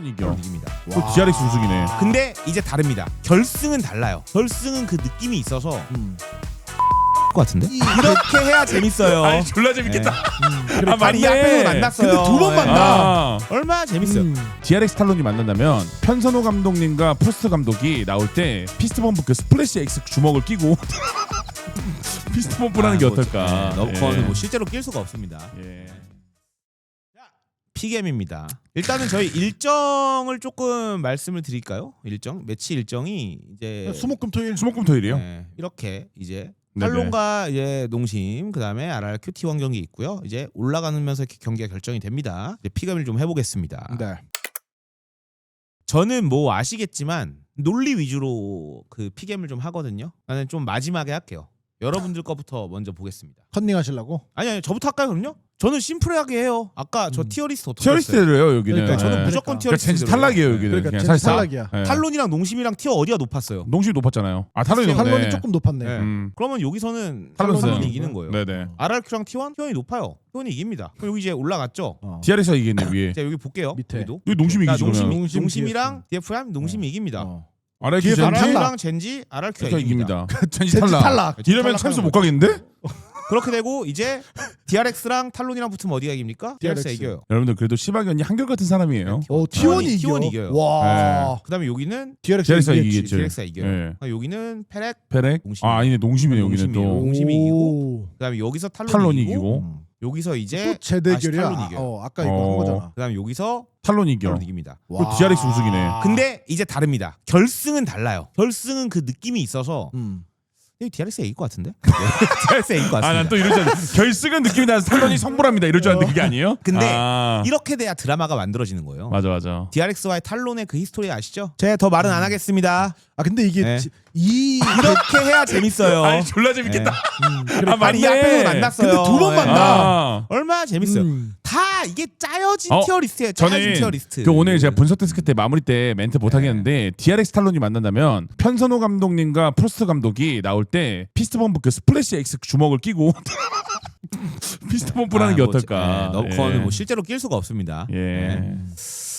탈론 이겨. 이깁니다. 또 DRX 우승이네. 근데 이제 다릅니다. 결승은 달라요. 결승은 그 느낌이 있어서 것 같은데? 이렇게 해야 재밌어요. 아니 졸라 재밌겠다. 아니 이 앞에서 만났어요. 근데 두 번 만나. 얼마나 재밌어요. DRX 탈론이 만난다면 편선호 감독님과 프로스트 감독이 나올 때 피스트범프 그 스플래시 X 주먹을 끼고 피스트범프라는 게 어떨까? 너커는 뭐 실제로 낄 수가 없습니다. 예. 피겜입니다. 일단은 저희 일정을 조금 말씀을 드릴까요? 매치 일정이 이제 수목금토일. 수목금토일이요? 네, 이렇게 이제 네네. 탈론과 이제 농심 그다음에 RRQ T1 경기 있고요. 이제 올라가면서 이렇게 경기가 결정이 됩니다. 이제 피겜을 좀 해보겠습니다. 네. 저는 뭐 아시겠지만 논리 위주로 그 피겜을 좀 하거든요. 나는 좀 마지막에 할게요. 여러분들 거부터 먼저 보겠습니다. 컨닝 하시려고? 아니 저부터 할까요 그럼요? 저는 심플하게 해요. 아까 저 티어리스트 어떻게 티어리스트를 해요 여기는. 그러니까 저는 예. 무조건 그러니까 티어리스트. 젠지 탈락이에요 여기는. 그러니까 그냥 젠지 사실상. 탈락이야. 예. 탈론이랑 농심이랑 티어 어디가 높았어요? 농심이 높았잖아요. 아 탈론이 탈론이 조금 높았네. 네. 그러면 여기서는 탈론은 탈론이 이기는 거예요. 네네. RRQ랑 T1 티원이 높아요. 티원이 이깁니다. 그럼 여기 이제 올라갔죠. DRX가 이기겠네 위에. 자 여기 볼게요. 밑에. 여기도. 여기 농심이 자, 이기죠 그러면. 농심이랑 DFM 농심이 이깁니다. RRQ 젠지 RRQ랑 젠지 RRQ가 이깁니다. 젠지 탈락. 이러면 챔스 못 가겠는데? 그렇게 되고 이제 DRX랑 탈론이랑 붙으면 어디가 이깁니까? DRX가 DRX. 이겨요. 여러분들 그래도 시바견이 한결같은 사람이에요. T1이 이겨. T1이 이겨요. 와. 그다음에 여기는 DRX가 이겼지. 이기겠죠. DRX가 이겨요. 예. 여기는 페렉, 페렉? 농심이. 아 아니네 농심이네 여기는 또. 농심이 이기고 오. 그다음에 여기서 탈론이 탈론이 이기고 이기고. 여기서 이제 또 재대결이야. 탈론이 이겨요. 아까 이거 한 거잖아. 그다음에 여기서 탈론이 이겨. 탈론 이깁니다. 또 DRX 우승이네. 근데 이제 다릅니다. 결승은 달라요. 결승은 그 느낌이 있어서 DRX가 이길 것 같은데? DRX가 이길 것 같습니다. 아 난 또 이럴 줄 알았는데 결승은 느낌이 나서 탈론이 성불합니다 이럴 줄 알았는데 그게 아니에요? 근데 아. 이렇게 돼야 드라마가 만들어지는 거예요. 맞아. DRX와의 탈론의 그 히스토리 아시죠? 제가 더 말은 안 하겠습니다. 아 근데 이게 네. 이렇게 해야 재밌어요. 아니 졸라 재밌겠다. 아, 많이 이 앞에서 만났어요. 근데 두 번 만나. 아. 얼마나 재밌어요. 다 이게 짜여진 티어리스트예요. 짜여진 저는 티어리스트. 그 오늘 제가 분석 데스크 때 마무리 때 멘트 못 하겠는데 DRX 탈론이 만난다면 편선호 감독님과 프로스트 감독이 나올 때 피스트범프 그 스플래시 X 주먹을 끼고 피스트범프라는 게 어떨까? 너커는 예. 뭐 실제로 낄 수가 없습니다. 예. 네.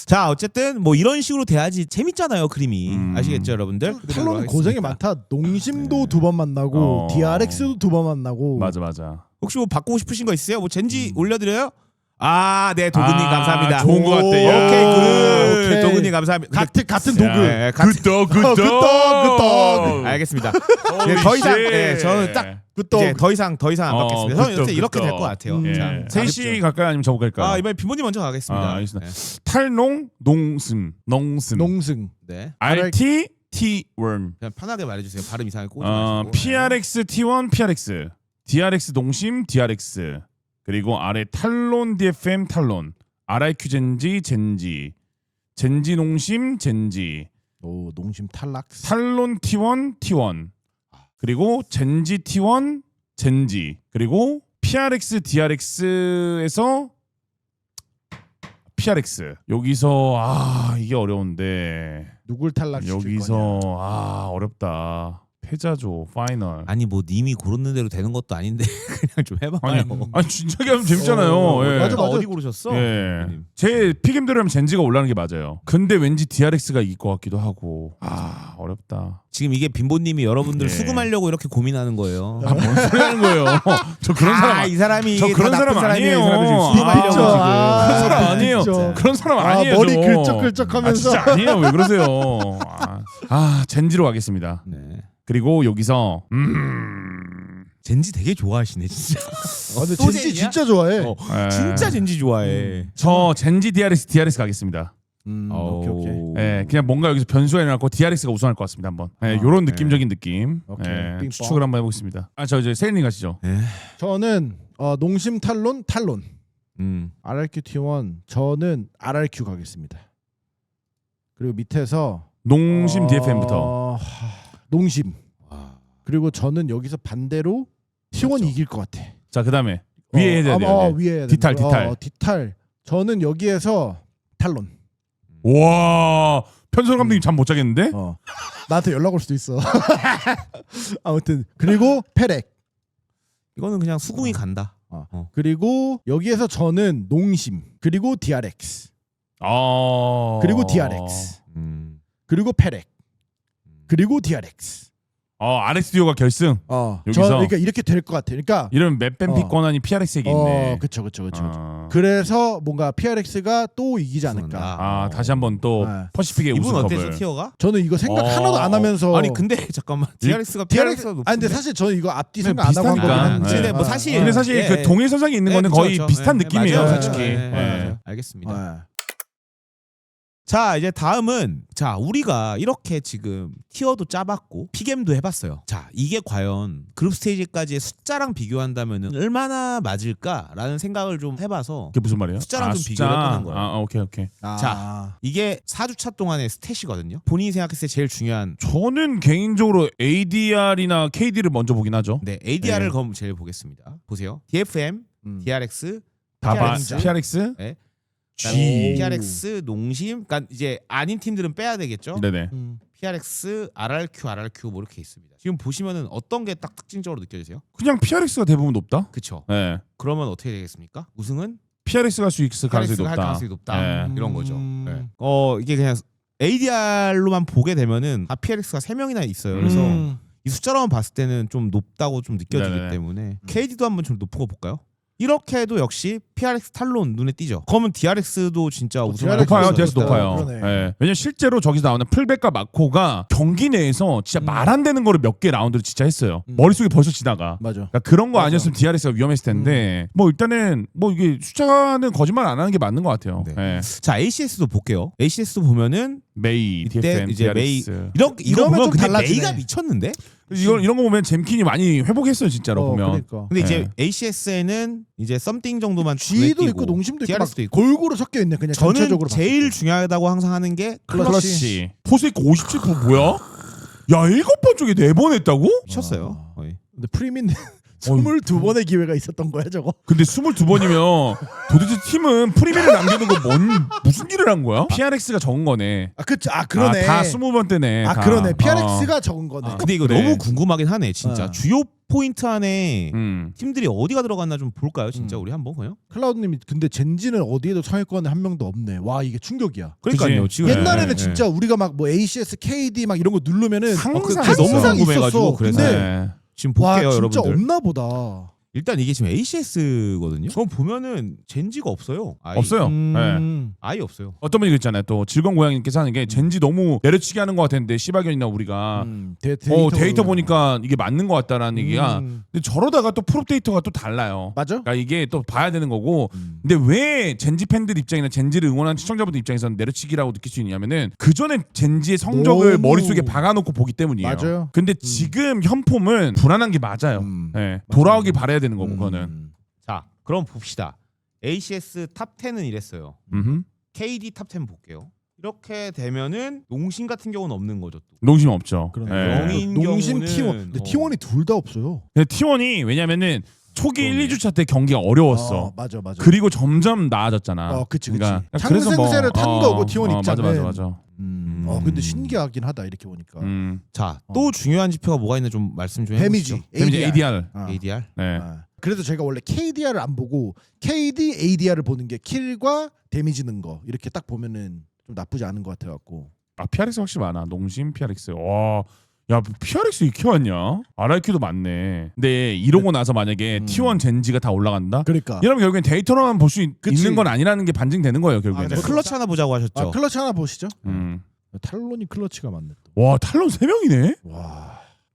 자 어쨌든 뭐 이런 식으로 돼야지 재밌잖아요 그림이. 아시겠죠 여러분들? 탈론은 고생이 많다. 농심도 두 번 만나고 DRX도 두 번 만나고. 맞아. 혹시 뭐 바꾸고 싶으신 거 있어요? 뭐 젠지 올려드려요? 네 도구님 감사합니다. 좋은 것 같아요. 오케이 굿. 오케이. 도구님 감사합니다. 같은 도구. 네, 같은 굿떡. 알겠습니다. 네, 더 이상 저는 딱 굿떡. 이제 더 이상 안 받겠습니다. 저는 굿떡, 이렇게 될 굿떡. 것 같아요. 예. 자, 셋이 갈까요? 아니면 저 갈까요? 이번에 빈보님 먼저 가겠습니다. 알겠습니다. 네. 탈농 농승 농승. 네. RT T1 그냥 편하게 말해주세요. 발음 이상하게 꼬지 마시고. PRX T1 PRX DRX 농심 DRX 그리고 아래 탈론 DFM 탈론 RIQ 젠지 젠지 농심 젠지 오 농심 탈락. 탈론 T1 T1 그리고 젠지 T1 젠지 그리고 PRX DRX에서 PRX 여기서 이게 어려운데 누굴 탈락 여기서 어렵다. 패자조 파이널. 아니 뭐 님이 고르는 대로 되는 것도 아닌데 그냥 좀 해봐요. 아니 진작에 하면 재밌잖아요. 예. 맞아. 어디 고르셨어? 예. 제 피겜대로 하면 젠지가 올라가는 게 맞아요. 근데 왠지 DRX가 이길 것 같기도 하고. 어렵다. 지금 이게 빈보님이 여러분들 예. 수금하려고 이렇게 고민하는 거예요. 뭔 소리 하는 거예요? 저 그런 사람 이 사람이 저 이게 그런 다 나쁜 사람 사람이에요. 아니에요. 이 사람을 지금 수금하려고 아, 지금. 그런 사람 아니에요. 진짜. 그런 사람 아니에요. 머리 저. 긁적긁적하면서. 진짜 아니에요. 왜 그러세요? 젠지로 가겠습니다. 네. 그리고 여기서 젠지 되게 좋아하시네 진짜. 근데 또 젠지 젠지야? 진짜 좋아해. 진짜 젠지 좋아해. 저 젠지 DRX 가겠습니다. 오케이. 예, 그냥 뭔가 여기서 변수가 일어났고 DRX가 우승할 것 같습니다. 한번. 요런 느낌적인 느낌. 오케이. 예, 빙빵. 추측을 한번 해보겠습니다. 저 이제 세인님 가시죠. 저는 농심 탈론. 음. RRQ T1. 저는 RRQ 가겠습니다. 그리고 밑에서 농심 DFM부터. 농심. 그리고 저는 여기서 반대로 T1 이길 것 같아. 자, 그다음에 위에 해야 돼요. 위에 해야 디탈. 디탈. 저는 여기에서 탈론. 와, 편선 감독님 잠 못 자겠는데? 나한테 연락 올 수도 있어. 아무튼 그리고 페렉. 이거는 그냥 수긍이 간다. 그리고 여기에서 저는 농심 그리고 DRX. 그리고 DRX, 그리고 페렉, 그리고 DRX. RX 듀오가 결승. 여기서? 그러니까 이렇게 될 것 같아. 그러니까 이런 맵뱀픽 권한이 PRX에게 있네. 그렇죠. 그래서 뭔가 PRX가 또 이기지 않을까. 다시 한번 또 네. 퍼시픽의 이분 우승컵을. 어땠어 티어가? 저는 이거 생각 하나도 안 하면서 아니 근데 잠깐만 DRX가 PRX가 높은데. 아니 근데 사실 저는 이거 앞뒤 네, 생각 안 하고 한 비슷하니까. 거긴 한데. 근데 뭐 사실 근데 사실 그 동일선상에 있는 거는 거의 비슷한 느낌이에요, 맞아요. 솔직히. 맞아요. 알겠습니다. 네. 자 이제 다음은 자 우리가 이렇게 지금 티어도 짜봤고 피겜도 해봤어요. 자 이게 과연 그룹 스테이지까지의 숫자랑 비교한다면은 얼마나 맞을까라는 생각을 좀 해봐서 그게 무슨 말이에요? 숫자랑 좀 비교를 해보는 거예요. 오케이. 자 이게 4주차 동안의 스탯이거든요. 본인이 생각했을 때 제일 중요한 저는 개인적으로 ADR이나 KD를 먼저 보긴 하죠. 네 ADR을 네. 그럼 제일 보겠습니다. 보세요. DFM, DRX, 다바, PRX, PRX, 네. G. PRX, 농심, 그러니까 이제 아닌 팀들은 빼야 되겠죠. 네네. PRX, RRQ 뭐 이렇게 있습니다. 지금 보시면은 어떤 게 딱 특징적으로 느껴지세요? 그냥 PRX가 대부분 높다. 그쵸? 네. 그러면 어떻게 되겠습니까? 우승은 PRX가 할 수 있을 가능성이 PRX가 할 높다. 가능성이 높다. 네. 이런 거죠. 네. 이게 그냥 ADR로만 보게 되면은 PRX가 3명이나 있어요. 그래서 이 숫자로만 봤을 때는 좀 높다고 좀 느껴지기 네네. 때문에 KD도 한번 좀 높은 거 볼까요? 이렇게 해도 역시 PRX 탈론 눈에 띄죠. 그러면 DRX도 진짜 우승할 DRX 높아요. 있어요. DS 높아요. 그러네. 네. 왜냐면 실제로 저기서 나오는 풀백과 마코가 경기 내에서 진짜 말 안 되는 거를 몇 개 라운드를 진짜 했어요. 머릿속에 벌써 지나가. 맞아. 그러니까 그런 거 맞아. 아니었으면 DRX가 위험했을 텐데 뭐 일단은 뭐 이게 숫자는 거짓말 안 하는 게 맞는 것 같아요. 네. 네. 자 ACS도 볼게요. ACS도 보면은 메이, 이때 DFM, 이제 메이 DRX. 이거 이러면 보면 좀 근데 달라지네. 메이가 미쳤는데? 이런 거 보면 잼킨이 많이 회복했어요 진짜로 보면. 그러니까. 근데 이제 네. ACS에는 이제 썸띵 정도만 G도 눈에 있고 띄고 농심도 있고 막 DRX도 있고 골고루 섞여 있네. 그냥 저는 전체적으로 제일 봤을 때. 중요하다고 항상 하는 게 클러치 클러치. 포스이크 57% 뭐야? 야 7번 쪽에 4번 했다고? 미쳤어요. 거의. 근데 프리민 22번의 기회가 있었던 거야 저거. 근데 22번이면 도대체 팀은 프리미를 남기는 거 무슨 일을 한 거야? PRX가 적은 거네. 그러네. 다 20번 때네. 다. 그러네. PRX가 적은 거네. 근데 이거 그래. 너무 궁금하긴 하네 진짜. 주요 포인트 안에 팀들이 어디가 들어갔나 좀 볼까요 진짜 우리 한번 그냥? 클라우드님이 근데 젠지는 어디에도 상위권에 한 명도 없네. 와 이게 충격이야. 그러니까요. 그치? 지금 옛날에는 네, 진짜 우리가 막 뭐 ACS, KD 막 이런 거 누르면은 항상 그게 너무 항상 궁금해가지고 있었어. 그래서 근데 네. 지금 와 볼게요 진짜 여러분들. 없나 보다. 일단 이게 지금 ACS거든요. 그럼 보면은 젠지가 없어요. 아예. 없어요. 네. 아예 없어요. 어떤 분이 그랬잖아요. 또 즐거운 고양이님께서 하는 게 젠지 너무 내려치게 하는 것 같았는데 시바견이나 우리가 데이터 보니까 이게 맞는 것 같다라는 얘기가. 근데 저러다가 또 프로 데이터가 또 달라요. 맞아? 그러니까 이게 또 봐야 되는 거고. 근데 왜 젠지 팬들 입장이나 젠지를 응원하는 시청자분들 입장에서는 내려치기라고 느낄 수 있냐면은 그 전에 젠지의 성적을 너무- 머릿속에 박아놓고 보기 때문이에요. 맞아요. 근데 지금 현 폼은 불안한 게 맞아요. 네. 돌아오길 바라야 되는 거고 그거는. 자 그럼 봅시다. ACS 탑 10은 이랬어요. KD 탑 10 볼게요. 이렇게 되면은 농심 같은 경우는 없는 거죠. 또. 농심 없죠. 그러네. 네. 영인 농심 경우는- T1. 근데 T1이 둘 다 없어요. 근데 T1이 왜냐면은 초기 그러네. 1, 2주차 때 경기가 어려웠어. 맞아. 그리고 점점 나아졌잖아. 그치. 그러니까 창생세를 탄 거고 T1 맞아, 입장은. 맞아. 근데 신기하긴 하다 이렇게 보니까. 자 또 중요한 지표가 뭐가 있는지 좀 말씀 좀 데미지, 해보시죠. 데미지 ADR. ADR. 네. 그래서 제가 원래 KDR을 안 보고 KD, ADR을 보는 게 킬과 데미지 는 거 이렇게 딱 보면은 좀 나쁘지 않은 것 같아갖고. PRX 확실히 많아. 농심 PRX. 와. 야, PRX 이렇게 많냐? RRQ도 많네. 근데 이러고 나서 만약에 T1 젠지가 다 올라간다? 그러니까. 이러면 결국엔 데이터로만 볼 수 그치. 있는 건 아니라는 게 반증되는 거예요, 결국엔. 네. 뭐 클러치 하나 보자고 하셨죠. 클러치 하나 보시죠. 음. 탈론이 클러치가 맞네 또. 와, 탈론 3명이네?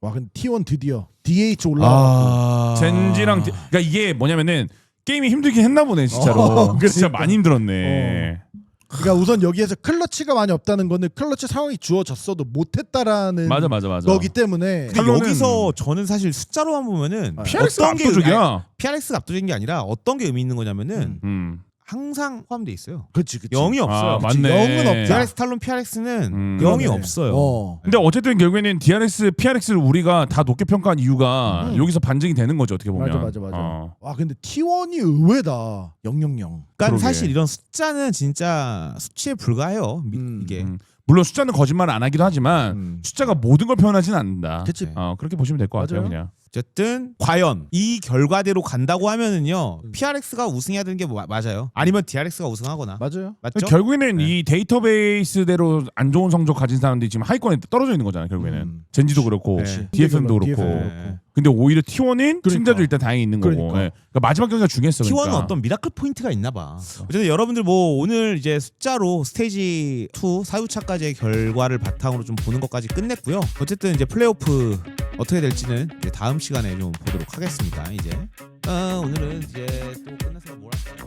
와 근데 T1 드디어 DH 올라가. 젠지랑 그러니까 이게 뭐냐면은 게임이 힘들긴 했나 보네, 진짜로. 그러니까. 진짜 많이 힘들었네. 그러니까 우선 여기에서 클러치가 많이 없다는 거는 클러치 상황이 주어졌어도 못했다라는 맞아. 거기 때문에. 근데 탈론은- 여기서 저는 사실 숫자로만 보면은 PRX가 압도적이야. PRX가 압도적인 게 아니라 어떤 게 의미 있는 거냐면은 음. 항상 포함돼 있어요. 그치. 0이 없어요. 맞네. 0은 없다. DRX 탈론 PRX는 0이 그러네. 없어요. 근데 어쨌든 결국에는 DRX, PRX를 우리가 다 높게 평가한 이유가 여기서 반증이 되는 거죠, 어떻게 보면. 맞아. 와 근데 T1이 의외다. 000. 그러니까 그러게. 사실 이런 숫자는 진짜 수치에 불과해요. 이게. 물론 숫자는 거짓말 안 하기도 하지만 숫자가 모든 걸 표현하지는 않는다. 그치. 그렇게 보시면 될 것 같아요, 맞아요. 그냥. 어쨌든 과연 이 결과대로 간다고 하면은요 PRX가 우승해야 되는 게 맞아요. 아니면 DRX가 우승하거나. 맞아요. 맞죠? 결국에는 네. 이 데이터베이스대로 안 좋은 성적 가진 사람들이 지금 하위권에 떨어져 있는 거잖아요. 결국에는 젠지도 그렇고 네. DFM도 그렇고. 네. 근데 오히려 T1은 그러니까. 승자도 일단 다행히 있는 거고. 그러니까. 예. 그러니까 마지막 경기가 중요했어. T1은 그러니까. 어떤 미라클 포인트가 있나 봐. 어쨌든 여러분들 뭐 오늘 이제 숫자로 스테이지 2 4주차까지의 결과를 바탕으로 좀 보는 것까지 끝냈고요. 어쨌든 이제 플레이오프 어떻게 될지는 이제 다음 시간에 좀 보도록 하겠습니다. 이제 오늘은 이제 또 끝나서 뭘 할까요?